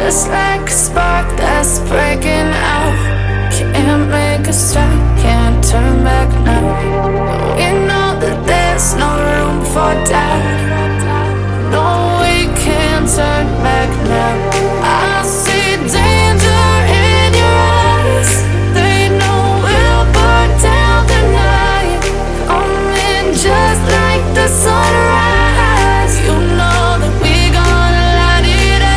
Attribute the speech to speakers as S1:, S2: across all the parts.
S1: Just like a spark that's breaking out. Can't make a stop, can't turn back now. We know that there's no room for doubt. No, we can't turn back now. I see danger in your eyes. They know we'll burn down the night. Coming just like the sunrise. You know that we gonna light it up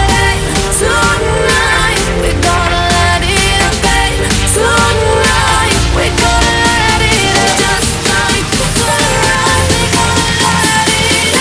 S1: tonight. We gonna light it up, babe. Tonight we gonna light it up just like the sunrise. We gonna light it up.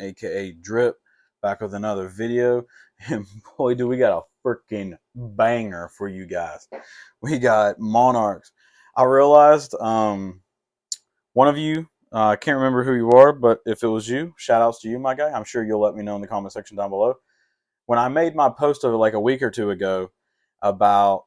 S2: aka Drip, back with another video. And boy, do we got a freaking banger for you guys. We got Monarchs. I realized one of you, I can't remember who you are, but if it was you, shout outs to you, my guy. I'm sure you'll let me know in the comment section down below. When I made my post over like a week or two ago about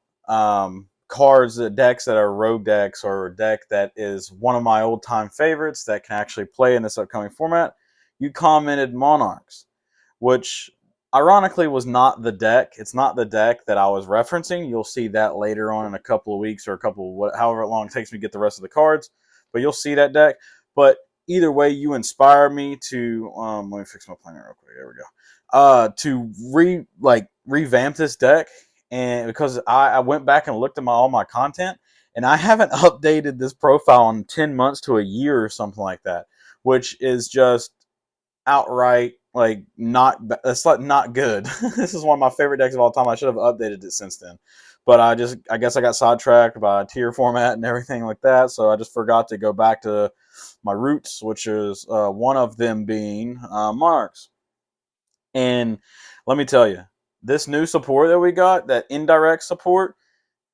S2: cards, decks that are rogue decks, or a deck that is one of my old time favorites that can actually play in this upcoming format, you commented Monarchs, which ironically was not the deck. It's not the deck that I was referencing. You'll see that later on in a couple of weeks, or a couple, however long it takes me to get the rest of the cards. But you'll see that deck. But either way, you inspired me to let me fix my planner real quick. There we go. To revamp this deck, and because I went back and looked at all my content, and I haven't updated this profile in 10 months to a year or something like that, which is just outright like that's like not good. This is one of my favorite decks of all time. I should have updated it since then, but I guess I got sidetracked by tier format and everything like that, so I just forgot to go back to my roots, which is one of them being Monarchs. And let me tell you, this new support that we got, that indirect support,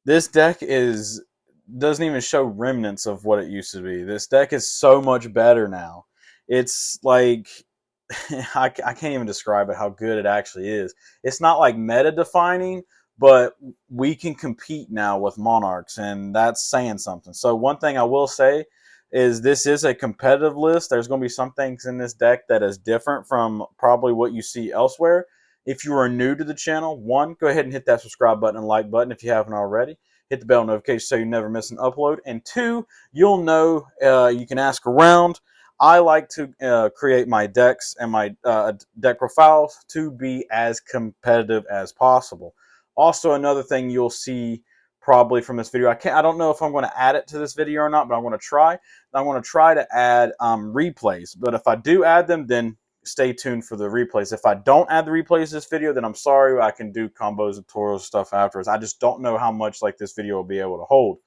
S2: this deck doesn't even show remnants of what it used to be. This deck is so much better now. It's like I can't even describe it how good it actually is. It's not like meta defining, but we can compete now with Monarchs, and that's saying something. So one thing I will say is this is a competitive list. There's going to be some things in this deck that is different from probably what you see elsewhere. If you are new to the channel, one, go ahead and hit that subscribe button and like button if you haven't already. Hit the bell notification so you never miss an upload. And two, you'll know you can ask around. I like to create my decks and my deck profiles to be as competitive as possible. Also, another thing you'll see probably from this video, I don't know if I'm going to add it to this video or not, but I'm going to try. I'm going to try to add replays. But if I do add them, then stay tuned for the replays. If I don't add the replays to this video, then I'm sorry. I can do combos and tutorials stuff afterwards. I just don't know how much like this video will be able to hold.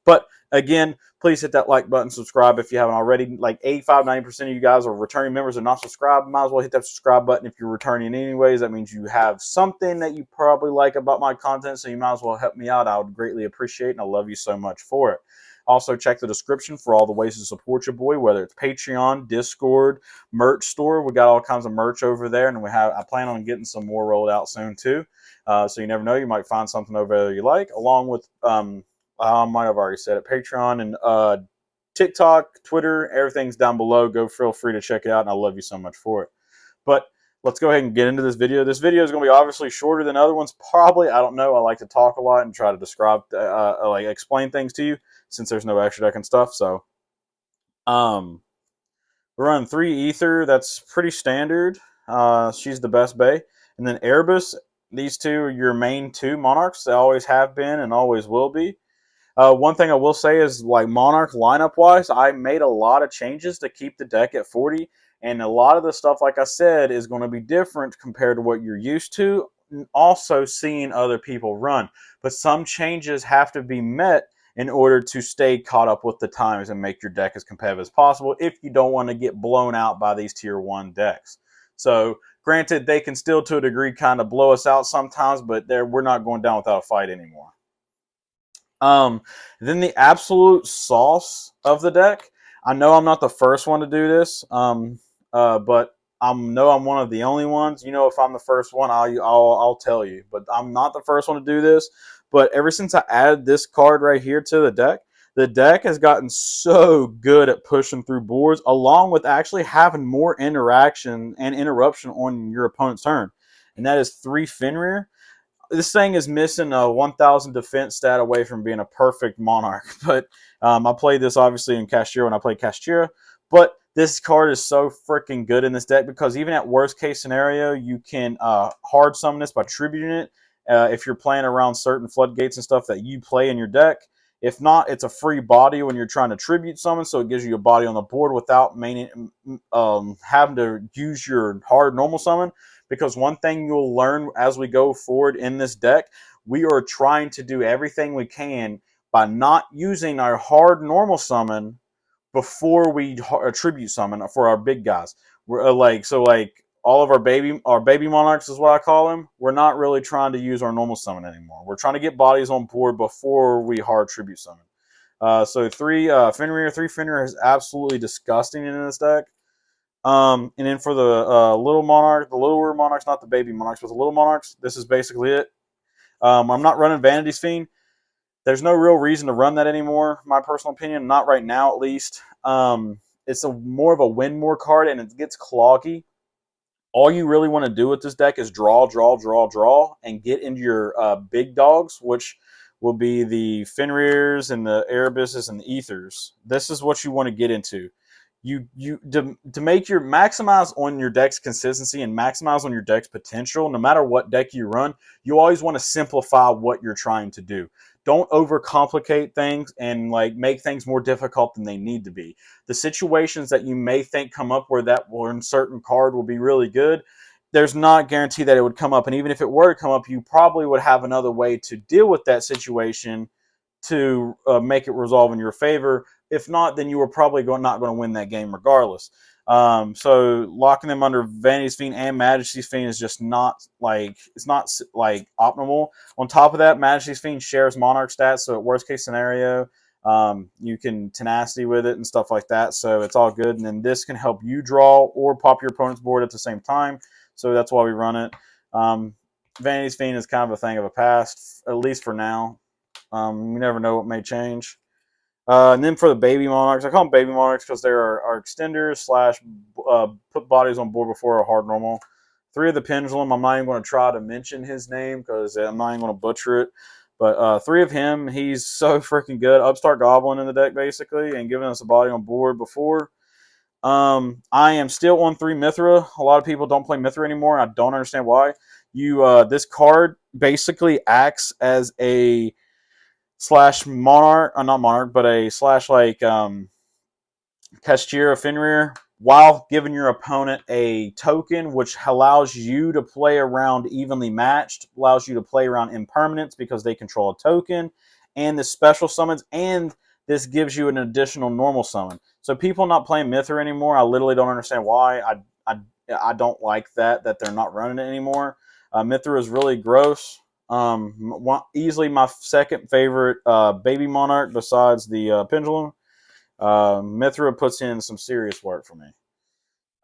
S2: But again, please hit that like button, subscribe if you haven't already. Like 85-90% of you guys are returning members and not subscribed. Might as well hit that subscribe button if you're returning anyways. That means you have something that you probably like about my content, so you might as well help me out. I would greatly appreciate it, and I love you so much for it. Also, check the description for all the ways to support your boy, whether it's Patreon, Discord, merch store. We got all kinds of merch over there, and I plan on getting some more rolled out soon too. So you never know, you might find something over there you like, along with I might have already said it, Patreon and TikTok, Twitter, everything's down below. Go feel free to check it out, and I love you so much for it. But let's go ahead and get into this video. This video is going to be obviously shorter than other ones, probably. I don't know. I like to talk a lot and try to describe, explain things to you since there's no extra deck and stuff. So, we're running 3 Ether. That's pretty standard. She's the best bay. And then Erebus. These two are your main 2 Monarchs. They always have been and always will be. One thing I will say is, like, Monarch lineup-wise, I made a lot of changes to keep the deck at 40, and a lot of the stuff, like I said, is going to be different compared to what you're used to, also seeing other people run. But some changes have to be met in order to stay caught up with the times and make your deck as competitive as possible if you don't want to get blown out by these Tier 1 decks. So, granted, they can still, to a degree, kind of blow us out sometimes, but we're not going down without a fight anymore. Then the absolute sauce of the deck. I know I'm not the first one to do this, but I know I'm one of the only ones. You know, if I'm the first one, I'll tell you. But I'm not the first one to do this. But ever since I added this card right here to the deck has gotten so good at pushing through boards, along with actually having more interaction and interruption on your opponent's turn. And that is 3 Fenrir. This thing is missing a 1,000 defense stat away from being a perfect Monarch. But I played this obviously in Kashtira when I played Kashtira. But this card is so freaking good in this deck because even at worst case scenario, you can hard summon this by tributing it if you're playing around certain floodgates and stuff that you play in your deck. If not, it's a free body when you're trying to tribute summon, so it gives you a body on the board without having to use your hard normal summon. Because one thing you'll learn as we go forward in this deck, we are trying to do everything we can by not using our hard normal summon before we tribute summon for our big guys. We're like all of our baby monarchs is what I call them. We're not really trying to use our normal summon anymore. We're trying to get bodies on board before we hard tribute summon. So three Fenrir is absolutely disgusting in this deck. And then for the little monarch, the littler monarchs, not the baby monarchs, but the little monarchs, this is basically it. I'm not running Vanity's Fiend. There's no real reason to run that anymore, my personal opinion. Not right now, at least. It's more of a win more card, and it gets cloggy. All you really want to do with this deck is draw, and get into your big dogs, which will be the Fenrirs and the Erebus's and the Ethers. This is what you want to get into. To make your maximize on your deck's consistency and maximize on your deck's potential, no matter what deck you run, you always want to simplify what you're trying to do. Don't overcomplicate things and like make things more difficult than they need to be. The situations that you may think come up where that one certain card will be really good, there's not guarantee that it would come up. And even if it were to come up, you probably would have another way to deal with that situation to make it resolve in your favor. If not, then you were probably not going to win that game regardless. So locking them under Vanity's Fiend and Majesty's Fiend is just not like, it's not like optimal. On top of that, Majesty's Fiend shares Monarch stats, so at worst case scenario, you can tenacity with it and stuff like that, so it's all good. And then this can help you draw or pop your opponent's board at the same time, so that's why we run it. Vanity's Fiend is kind of a thing of the past, at least for now. You never know what may change. And then for the baby monarchs, I call them baby monarchs because they are our extenders slash put bodies on board before a hard normal. 3 of the pendulum. I'm not even going to try to mention his name because I'm not even going to butcher it. But 3 of him, he's so freaking good. Upstart Goblin in the deck basically, and giving us a body on board before. I am still on 3 Mithra. A lot of people don't play Mithra anymore. I don't understand why. This card basically acts as a slash monarch, not monarch, but a slash like Cashier Fenrir, while giving your opponent a token which allows you to play around evenly matched, allows you to play around impermanence because they control a token, and the special summons, and this gives you an additional normal summon. So people not playing Mithra anymore, I literally don't understand why. I don't like that they're not running it anymore. Mithra is really gross. Easily my second favorite baby monarch besides the pendulum. Mithra puts in some serious work for me.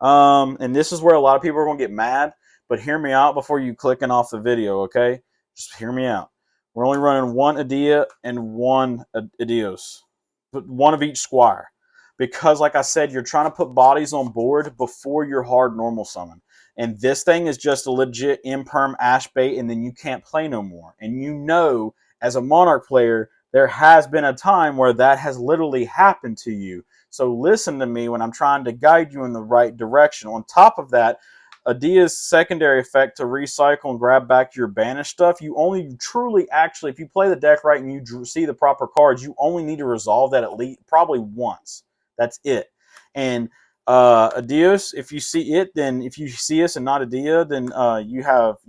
S2: And this is where a lot of people are going to get mad, but hear me out before you clicking off the video, okay? Just hear me out. We're only running 1 Adia and 1 Adios, but 1 of each Squire. Because, like I said, you're trying to put bodies on board before your hard normal summon. And this thing is just a legit imperm ash bait, and then you can't play no more. And you know, as a Monarch player, there has been a time where that has literally happened to you. So listen to me when I'm trying to guide you in the right direction. On top of that, Adia's secondary effect to recycle and grab back your banished stuff, you only truly actually, if you play the deck right and you see the proper cards, you only need to resolve that at least probably once. That's it. And Adios, if you see it, then if you see us and not Adia, then you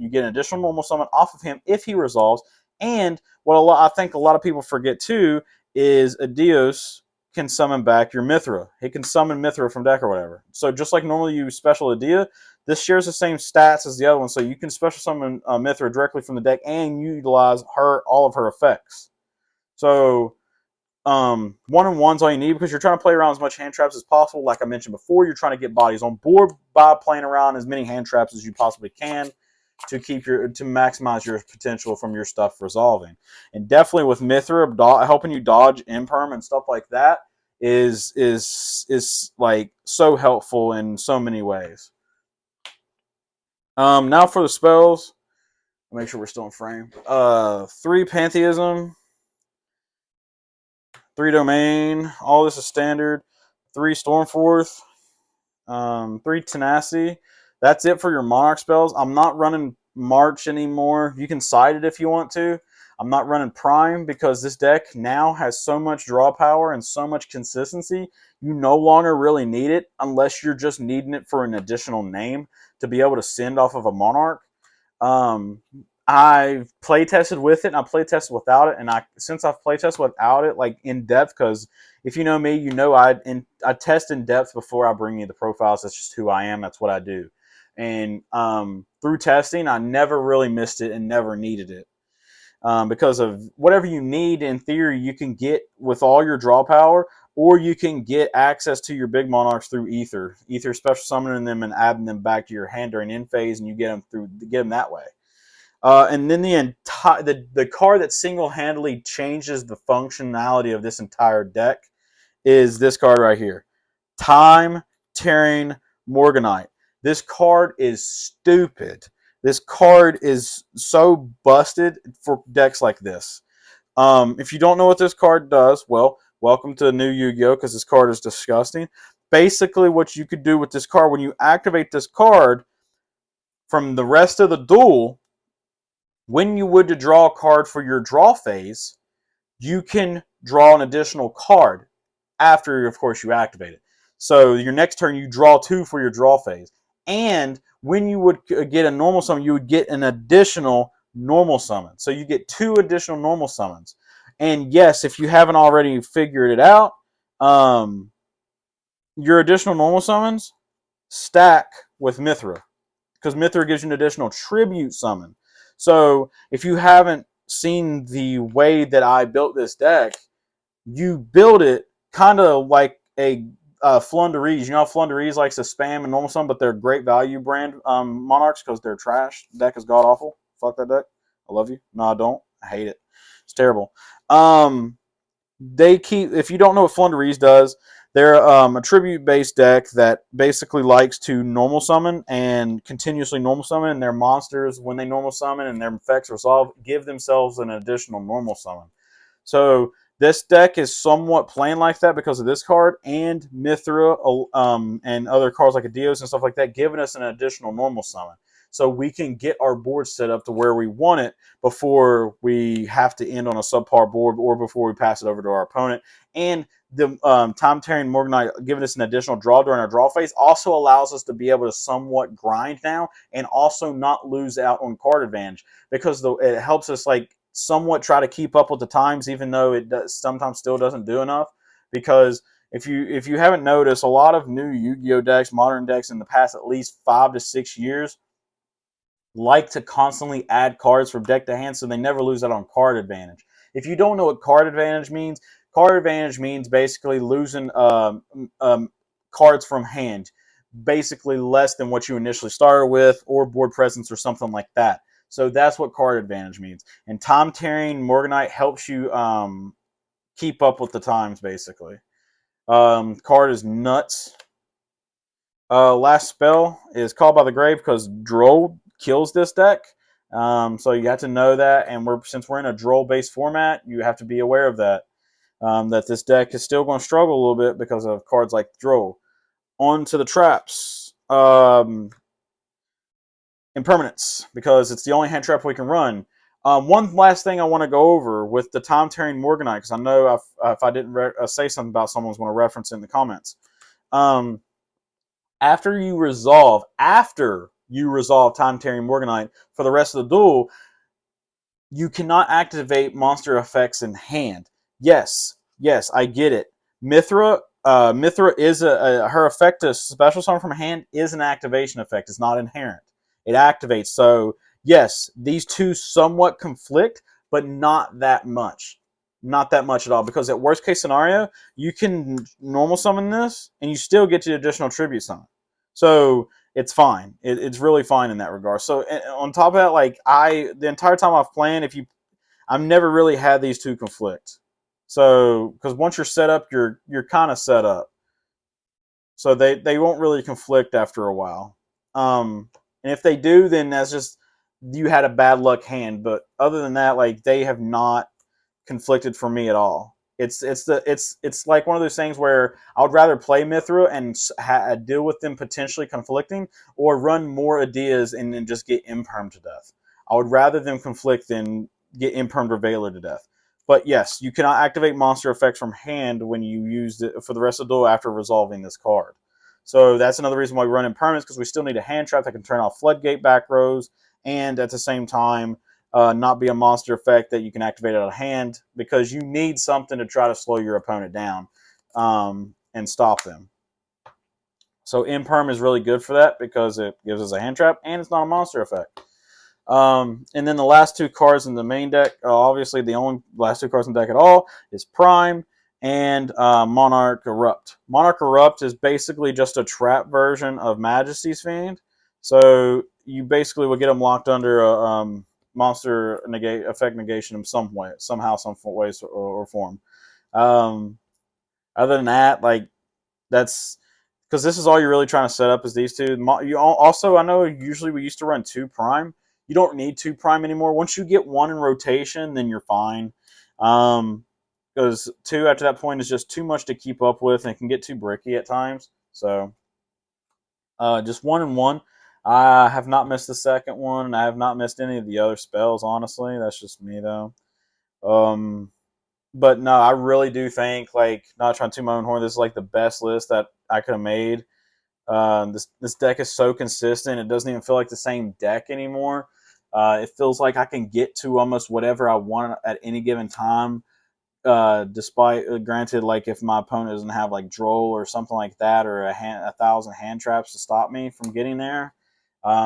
S2: get an additional normal summon off of him if he resolves. And what I think a lot of people forget too is Adios can summon back your Mithra. He can summon Mithra from deck or whatever. So just like normally you special Adia, this shares the same stats as the other one. So you can special summon Mithra directly from the deck and utilize all of her effects. So 1-on-1's all you need because you're trying to play around as much hand traps as possible. Like I mentioned before, you're trying to get bodies on board by playing around as many hand traps as you possibly can to maximize your potential from your stuff resolving. And definitely with Mithra helping you dodge imperm and stuff like that is like so helpful in so many ways. Now for the spells. Make sure we're still in frame. 3 Pantheism, 3 Domain. All this is standard. 3 Stormforth. 3 Tenacity. That's it for your Monarch spells. I'm not running March anymore. You can side it if you want to. I'm not running Prime because this deck now has so much draw power and so much consistency. You no longer really need it unless you're just needing it for an additional name to be able to send off of a Monarch. I've play tested with it and I play tested without it, and since I've play tested without it, like in depth, because if you know me, you know I test in depth before I bring you the profiles. That's just who I am. That's what I do, and through testing, I never really missed it and never needed it. Because of whatever you need in theory, you can get with all your draw power, or you can get access to your big monarchs through Ether special summoning them and adding them back to your hand during end phase, and you get them that way. And then the card that single-handedly changes the functionality of this entire deck is this card right here, Time Tearing Morganite. This card is stupid. This card is so busted for decks like this. If you don't know what this card does, well, welcome to the new Yu-Gi-Oh! Because this card is disgusting. Basically, what you could do with this card, when you activate this card from the rest of the duel, when you would to draw a card for your draw phase, you can draw an additional card after, of course, you activate it. So your next turn, you draw 2 for your draw phase. And when you would get a normal summon, you would get an additional normal summon. So you get 2 additional normal summons. And yes, if you haven't already figured it out, your additional normal summons stack with Mithra, because Mithra gives you an additional tribute summon. So if you haven't seen the way that I built this deck, you build it kind of like a Flunderees. You know how Flunderees likes to spam and normal summon, but they're great value brand Monarchs because they're trash. The deck is god awful. Fuck that deck. I love you. No, I don't. I hate it. It's terrible. If you don't know what Flunderees does, they're a tribute-based deck that basically likes to normal summon and continuously normal summon, and their monsters, when they normal summon and their effects resolve, give themselves an additional normal summon. So this deck is somewhat playing like that because of this card and Mithra and other cards like Adios and stuff like that, giving us an additional normal summon. So we can get our board set up to where we want it before we have to end on a subpar board or before we pass it over to our opponent. And the Time Tearing Morganite giving us an additional draw during our draw phase also allows us to be able to somewhat grind now and also not lose out on card advantage, because it helps us like somewhat try to keep up with the times, even though it sometimes still doesn't do enough. Because if you haven't noticed, a lot of new Yu-Gi-Oh decks, modern decks in the past at least 5 to 6 years, like to constantly add cards from deck to hand, so they never lose out on card advantage. If you don't know what card advantage means basically losing cards from hand, basically less than what you initially started with, or board presence or something like that. So that's what card advantage means. And Time Tearing Morganite helps you keep up with the times, basically. Card is nuts. Last spell is Called by the Grave because Droll kills this deck. So you have to know that, and since we're in a Droll-based format, you have to be aware of that. That this deck is still going to struggle a little bit because of cards like Droll. On to the traps. Impermanence, because it's the only hand trap we can run. One last thing I want to go over with the Time Tearing Morganite, because I know if I didn't say something about someone's going to reference it in the comments. After you resolve Time Tearing Morganite for the rest of the duel, you cannot activate monster effects in hand. Yes, I get it. Mithra is her effect to special summon from hand is an activation effect. It's not inherent. It activates. So yes, these two somewhat conflict, but not that much. Not that much at all. Because at worst case scenario, you can normal summon this, and you still get the additional tribute summon. So it's fine. It's really fine in that regard. So on top of that, like the entire time I've played, I've never really had these two conflict. So because once you're set up, you're kind of set up. So they won't really conflict after a while. And if they do, then that's just you had a bad luck hand. But other than that, like they have not conflicted for me at all. It's like one of those things where I would rather play Mithra and deal with them potentially conflicting, or run more ideas and then just get imperm to death. I would rather them conflict than get imperm Revealer to death. But yes, you cannot activate monster effects from hand when you use it for the rest of the duel after resolving this card. So that's another reason why we run impermanence, because we still need a hand trap that can turn off floodgate back rows, and at the same time not be a monster effect that you can activate out of hand, because you need something to try to slow your opponent down and stop them. So Imperm is really good for that because it gives us a hand trap and it's not a monster effect. And then the last two cards in the main deck, obviously the only last two cards in the deck at all, is Prime and Monarch Erupt. Monarch Erupt is basically just a trap version of Majesty's Fiend. So you basically will get them locked under a monster effect negation in some way, somehow, some ways or form. Other than that, like, that's because this is all you're really trying to set up is these two. You also, I know usually we used to run 2 Prime. You don't need 2 Prime anymore. Once you get 1 in rotation, then you're fine. Because 2 after that point is just too much to keep up with, and it can get too bricky at times. So just 1 and 1. I have not missed the second one, and I have not missed any of the other spells, honestly. That's just me, though. But no, I really do think, like, not trying to toot my own horn, this is like the best list that I could have made. This deck is so consistent; it doesn't even feel like the same deck anymore. It feels like I can get to almost whatever I want at any given time. Despite, granted, like, if my opponent doesn't have like Droll or something like that, or a 1,000 hand traps to stop me from getting there.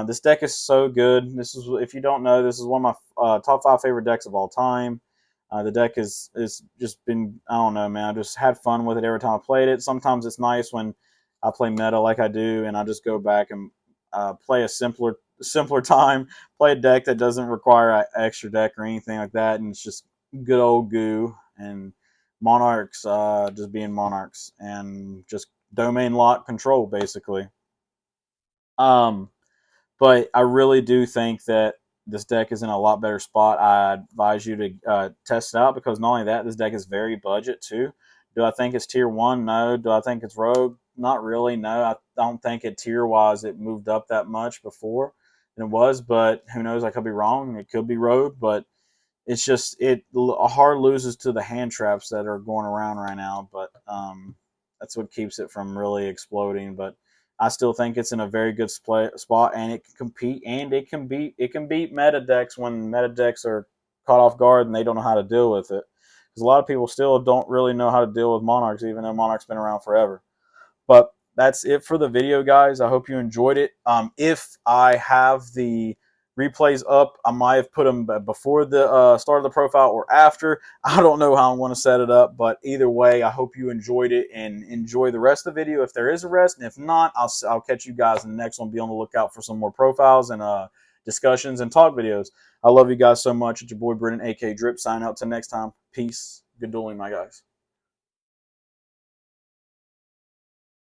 S2: This deck is so good. This is, if you don't know, this is one of my top 5 favorite decks of all time. The deck is just been, I don't know, man. I just had fun with it every time I played it. Sometimes it's nice when I play meta like I do, and I just go back and play a simpler time, play a deck that doesn't require an extra deck or anything like that, and it's just good old goo. And Monarchs, just being Monarchs, and just domain lock control, basically. But I really do think that this deck is in a lot better spot. I advise you to test it out, because not only that, this deck is very budget too. Do I think it's tier 1? No. Do I think it's rogue? Not really. No. I don't think it tier-wise it moved up that much before than it was, but who knows? I could be wrong. It could be rogue, but it's just, it hard loses to the hand traps that are going around right now, but that's what keeps it from really exploding. But I still think it's in a very good spot, and it can compete, and it can beat meta decks when meta decks are caught off guard and they don't know how to deal with it. Because a lot of people still don't really know how to deal with Monarchs, even though Monarchs been around forever. But that's it for the video, guys. I hope you enjoyed it. If I have the replays up, I might have put them before the start of the profile or after. I don't know how I want to set it up, but either way, I hope you enjoyed it and enjoy the rest of the video if there is a rest. And if not, I'll catch you guys in the next one. Be on the lookout for some more profiles and discussions and talk videos. I love you guys so much. It's your boy Brennan, aka Drip. Sign out till next time. Peace. Good dueling, my guys.